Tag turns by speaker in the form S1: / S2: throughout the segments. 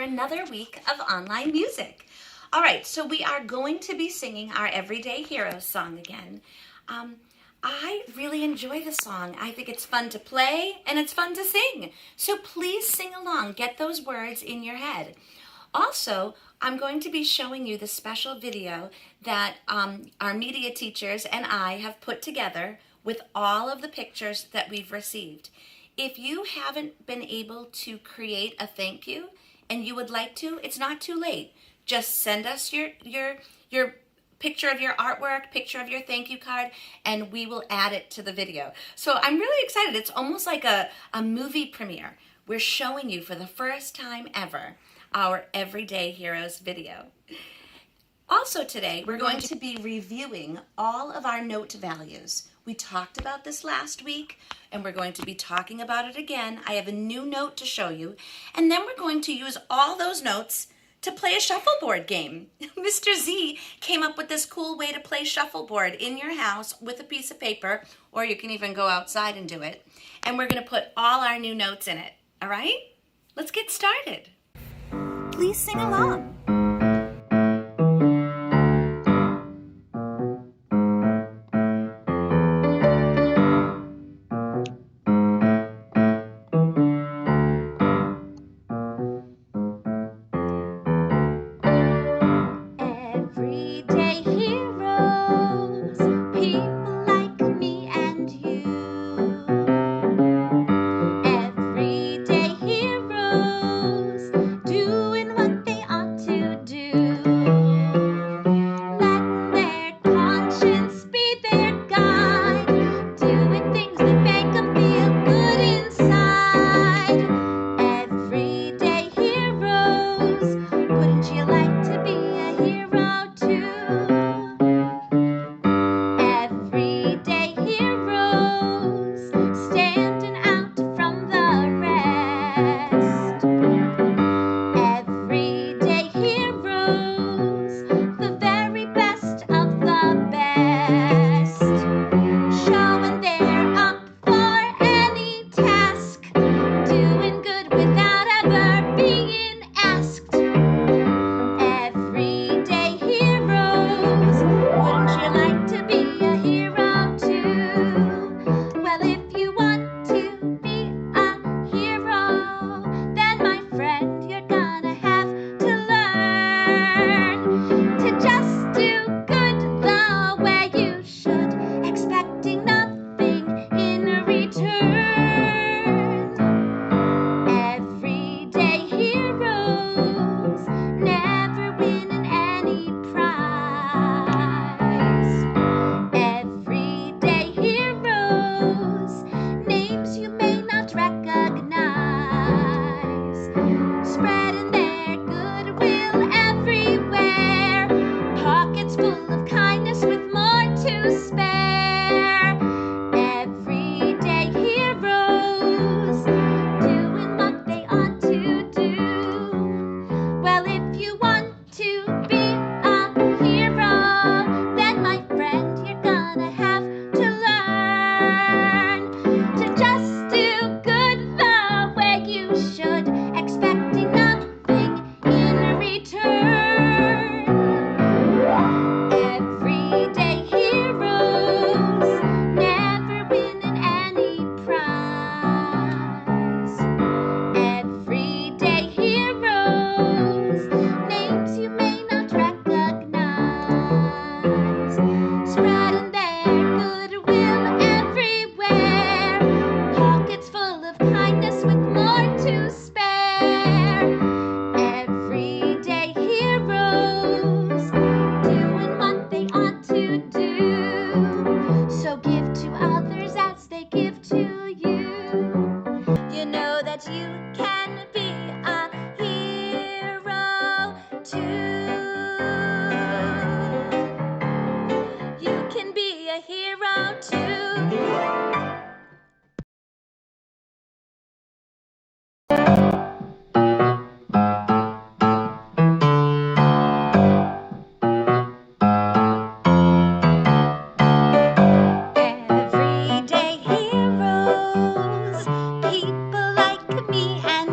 S1: another week of online music. All right, so we are going to be singing our Everyday Heroes song again. I really enjoy the song. I think it's fun to play and it's fun to sing. So please sing along. Get those words in your head. Also, I'm going to be showing you the special video that our media teachers and I have put together with all of the pictures that we've received. If you haven't been able to create a thank you and you would like to, it's not too late. Just send us your picture of your artwork, picture of your thank you card, and we will add it to the video. So I'm really excited. It's almost like a movie premiere. We're showing you for the first time ever our Everyday Heroes video. Also today, we're going to be reviewing all of our note values. We talked about this last week, and we're going to be talking about it again. I have a new note to show you, and then we're going to use all those notes to play a shuffleboard game. Mr. Z came up with this cool way to play shuffleboard in your house with a piece of paper, or you can even go outside and do it. And we're gonna put all our new notes in it, all right? Let's get started. Please sing along.
S2: People like me and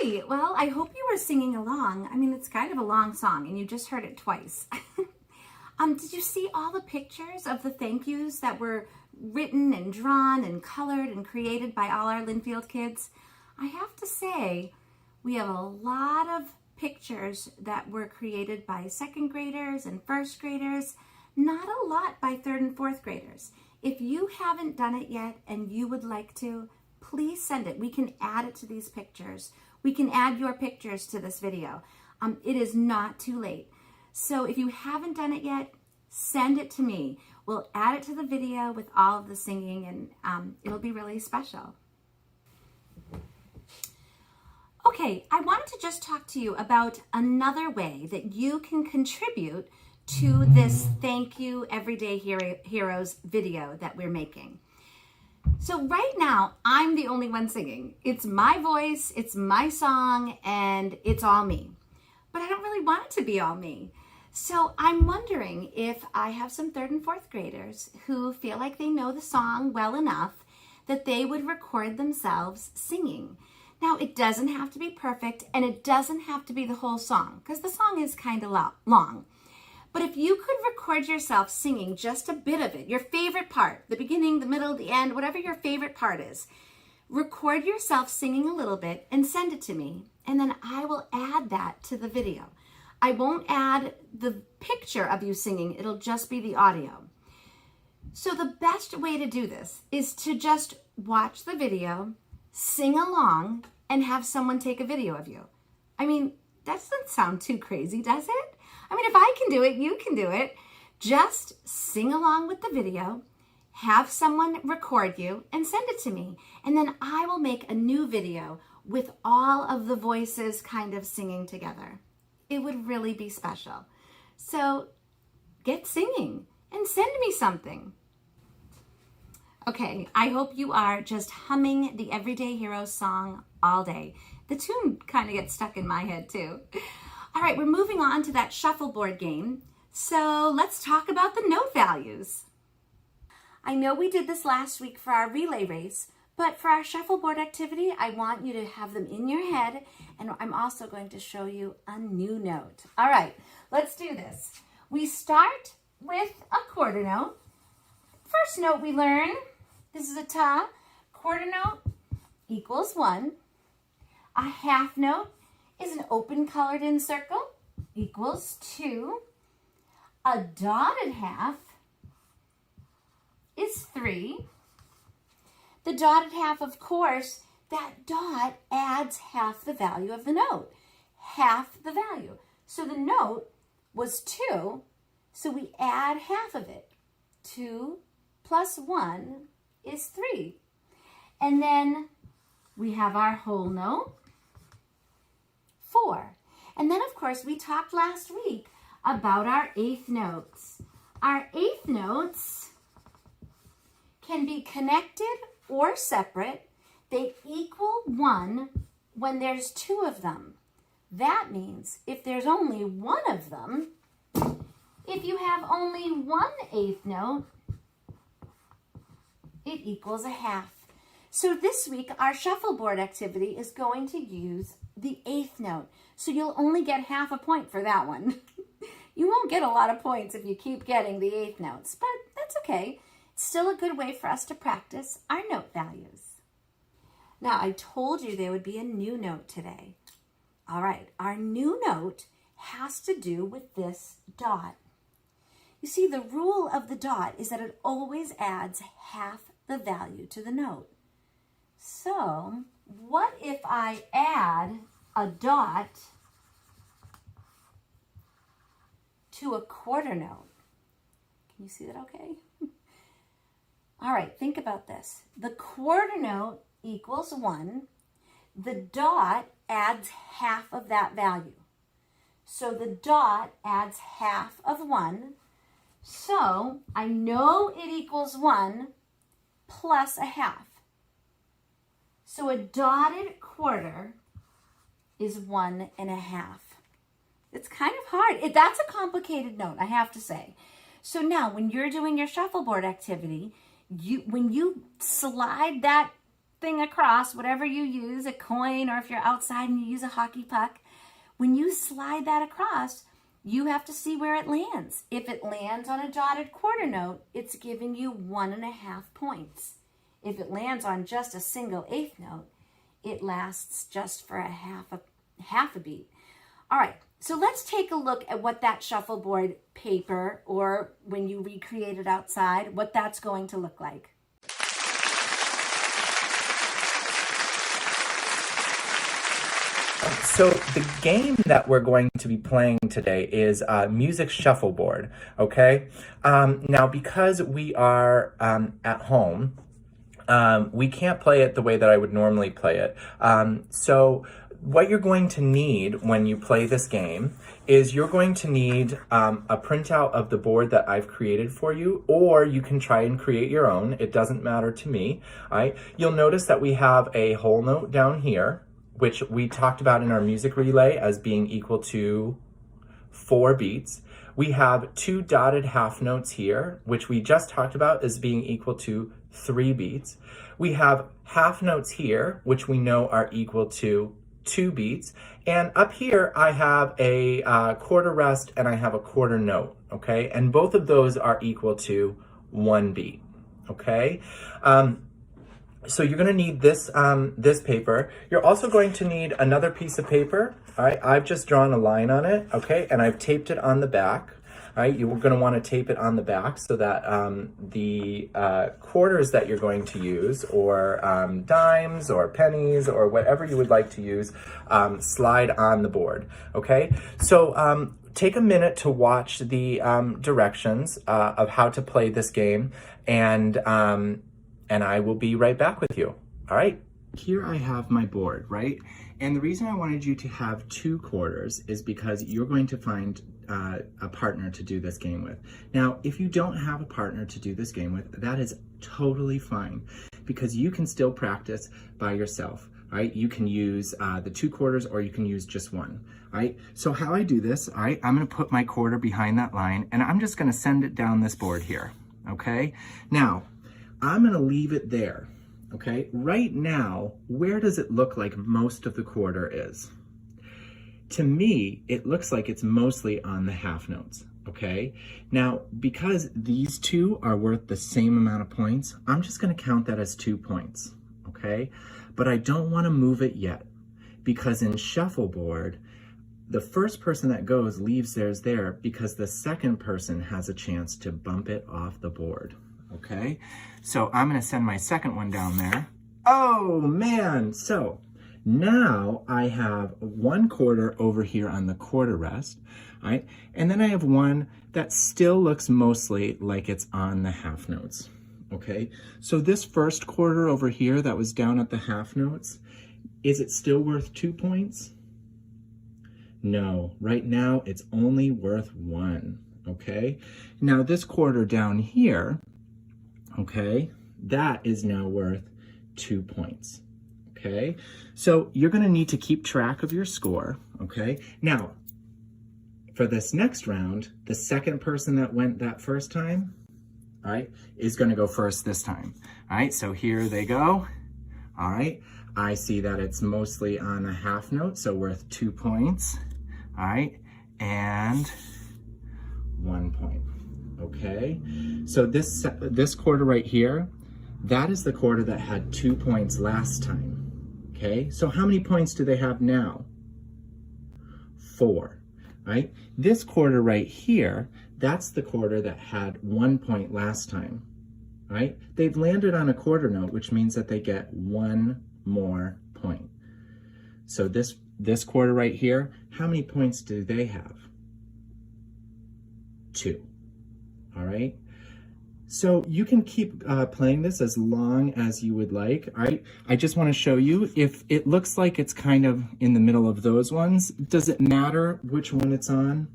S1: Okay, well, I hope you were singing along. I mean, it's kind of a long song and you just heard it twice. Did you see all the pictures of the thank yous that were written and drawn and colored and created by all our Linfield kids? I have to say, we have a lot of pictures that were created by second graders and first graders, not a lot by third and fourth graders. If you haven't done it yet and you would like to, please send it. We can add it to these pictures. We can add your pictures to this video. It is not too late. So if you haven't done it yet, send it to me. We'll add it to the video with all of the singing, and it'll be really special. Okay, I wanted to just talk to you about another way that you can contribute to this Thank You Everyday Heroes video that we're making. So right now, I'm the only one singing. It's my voice, it's my song, and it's all me. But I don't really want it to be all me. So I'm wondering if I have some third and fourth graders who feel like they know the song well enough that they would record themselves singing. Now, it doesn't have to be perfect, and it doesn't have to be the whole song, because the song is kind of long. But if you could record yourself singing just a bit of it, your favorite part, the beginning, the middle, the end, whatever your favorite part is, record yourself singing a little bit and send it to me, and then I will add that to the video. I won't add the picture of you singing, it'll just be the audio. So the best way to do this is to just watch the video, sing along, and have someone take a video of you. I mean, that doesn't sound too crazy, does it? I mean, if I can do it, you can do it. Just sing along with the video, have someone record you, and send it to me. And then I will make a new video with all of the voices kind of singing together. It would really be special. So get singing and send me something. Okay, I hope you are just humming the Everyday Heroes song all day. The tune kind of gets stuck in my head too. All right, we're moving on to that shuffleboard game. So let's talk about the note values. I know we did this last week for our relay race, but for our shuffleboard activity, I want you to have them in your head, and I'm also going to show you a new note. All right, let's do this. We start with a quarter note. First note we learn, this is a ta. Quarter note equals 1. A half note is an open colored in circle, equals 2. A dotted half is 3. The dotted half, of course, that dot adds half the value of the note. Half the value. So the note was 2, so we add half of it. 2 plus 1 is 3. And then we have our whole note, 4. And then, of course, we talked last week about our eighth notes. Our eighth notes can be connected or separate. They equal 1 when there's 2 of them. That means if there's only 1 of them, if you have only 1 eighth note, it equals a half. So this week, our shuffleboard activity is going to use the eighth note. So you'll only get half a point for that one. You won't get a lot of points if you keep getting the eighth notes, but that's okay. It's still a good way for us to practice our note values. Now, I told you there would be a new note today. All right, our new note has to do with this dot. You see, the rule of the dot is that it always adds half the value to the note. So, what if I add a dot to a quarter note? Can you see that okay? All right, think about this. The quarter note equals 1. The dot adds half of that value. So the dot adds half of 1. So I know it equals 1 plus a half. So a dotted quarter is 1 1/2. It's kind of hard. That's a complicated note, I have to say. So now when you're doing your shuffleboard activity, when you slide that thing across, whatever you use, a coin, or if you're outside and you use a hockey puck, when you slide that across, you have to see where it lands. If it lands on a dotted quarter note, it's giving you 1.5 points. If it lands on just a single eighth note, it lasts just for a half a beat. All right, so let's take a look at what that shuffleboard paper, or when you recreate it outside, what that's going to look like.
S2: So the game that we're going to be playing today is Music Shuffleboard, okay? Now, because we are at home, we can't play it the way that I would normally play it. So what you're going to need when you play this game is you're going to need a printout of the board that I've created for you, or you can try and create your own. It doesn't matter to me, all right? You'll notice that we have a whole note down here, which we talked about in our music relay as being equal to 4 beats. We have 2 dotted half notes here, which we just talked about as being equal to 3 beats. We have half notes here, which we know are equal to 2 beats. And up here, I have a quarter rest and I have a quarter note, okay? And both of those are equal to 1 beat, okay? So you're going to need this this paper. You're also going to need another piece of paper. All right, I've just drawn a line on it, okay, and I've taped it on the back. All right, you're going to want to tape it on the back so that the quarters that you're going to use, or dimes or pennies or whatever you would like to use, slide on the board, okay? So take a minute to watch the directions of how to play this game, and I will be right back with you. All right. Here I have my board, right? And the reason I wanted you to have 2 quarters is because you're going to find a partner to do this game with. Now, if you don't have a partner to do this game with, that is totally fine, because you can still practice by yourself, right? You can use the 2 quarters, or you can use just 1, right? So how I do this, all right, I'm gonna put my quarter behind that line, and I'm just gonna send it down this board here, okay? Now, I'm gonna leave it there, okay? Right now, where does it look like most of the quarter is? To me, it looks like it's mostly on the half notes, okay? Now, because these 2 are worth the same amount of points, I'm just gonna count that as 2 points, okay? But I don't wanna move it yet, because in shuffleboard, the first person that goes leaves theirs there, because the second person has a chance to bump it off the board. Okay, so I'm gonna send my second one down there. Oh man, so now I have 1 quarter over here on the quarter rest, right? And then I have 1 that still looks mostly like it's on the half notes, okay? So this first quarter over here that was down at the half notes, is it still worth 2 points? No, right now it's only worth 1, okay? Now this quarter down here, okay, that is now worth 2 points, okay? So you're gonna need to keep track of your score, okay? Now, for this next round, the second person that went that first time, all right, is gonna go first this time. All right, so here they go. All right, I see that it's mostly on a half note, so worth 2 points. All right, and 1 point. Okay, so this quarter right here, that is the quarter that had 2 points last time. Okay, so how many points do they have now? 4, right? This quarter right here, that's the quarter that had 1 point last time, right? They've landed on a quarter note, which means that they get 1 more point. So this quarter right here, how many points do they have? 2. All right, so you can keep playing this as long as you would like. All right, I just want to show you, if it looks like it's kind of in the middle of those ones, does it matter which one it's on?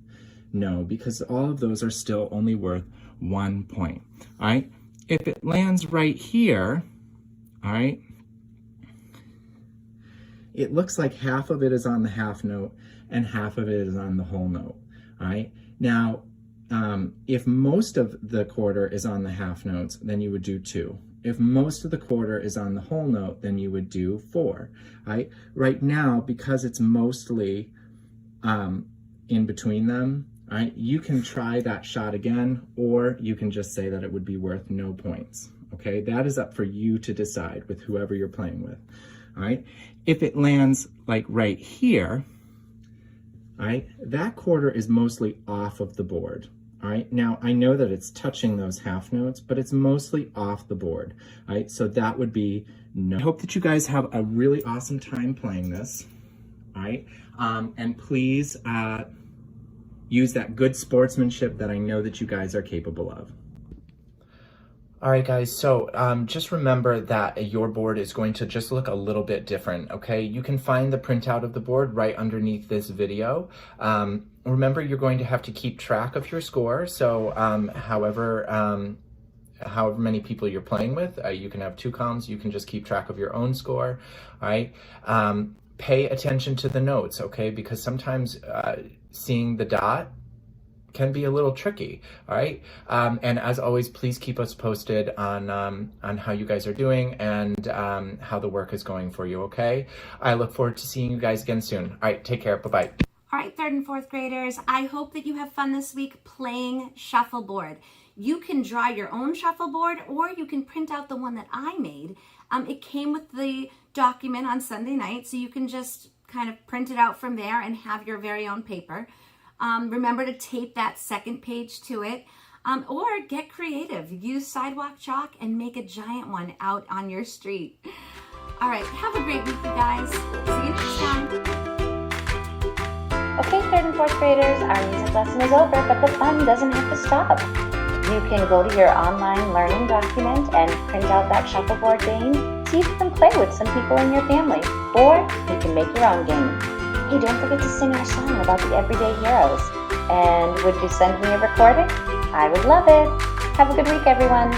S2: No, because all of those are still only worth 1 point. All right, if it lands right here, all right, it looks like half of it is on the half note and half of it is on the whole note. All right, now, if most of the quarter is on the half notes, then you would do 2. If most of the quarter is on the whole note, then you would do 4, right? Right now, because it's mostly in between them, right, you can try that shot again, or you can just say that it would be worth no points, okay? That is up for you to decide with whoever you're playing with, all right? If it lands like right here, all right, that quarter is mostly off of the board. All right, now I know that it's touching those half notes, but it's mostly off the board. All right, so that would be no. I hope that you guys have a really awesome time playing this. All right, and please use that good sportsmanship that I know that you guys are capable of. All right, guys, so just remember that your board is going to just look a little bit different, okay? You can find the printout of the board right underneath this video. Remember, you're going to have to keep track of your score, so however many people you're playing with, you can have 2 columns, you can just keep track of your own score, all right? Pay attention to the notes, okay? Because sometimes seeing the dot can be a little tricky, all right? And as always, please keep us posted on how you guys are doing and how the work is going for you, okay? I look forward to seeing you guys again soon. All right, take care, bye-bye.
S1: All right, 3rd and 4th graders, I hope that you have fun this week playing Shuffleboard. You can draw your own shuffleboard, or you can print out the one that I made. It came with the document on Sunday night, so you can just kind of print it out from there and have your very own paper. Remember to tape that 2nd page to it, or get creative. Use sidewalk chalk and make a giant one out on your street. All right, have a great week, you guys. See you next time.
S3: Okay, 3rd and 4th graders, our music lesson is over, but the fun doesn't have to stop. You can go to your online learning document and print out that shuffleboard game. See if you can play with some people in your family, or you can make your own game. Hey, don't forget to sing our song about the everyday heroes. And would you send me a recording? I would love it. Have a good week, everyone.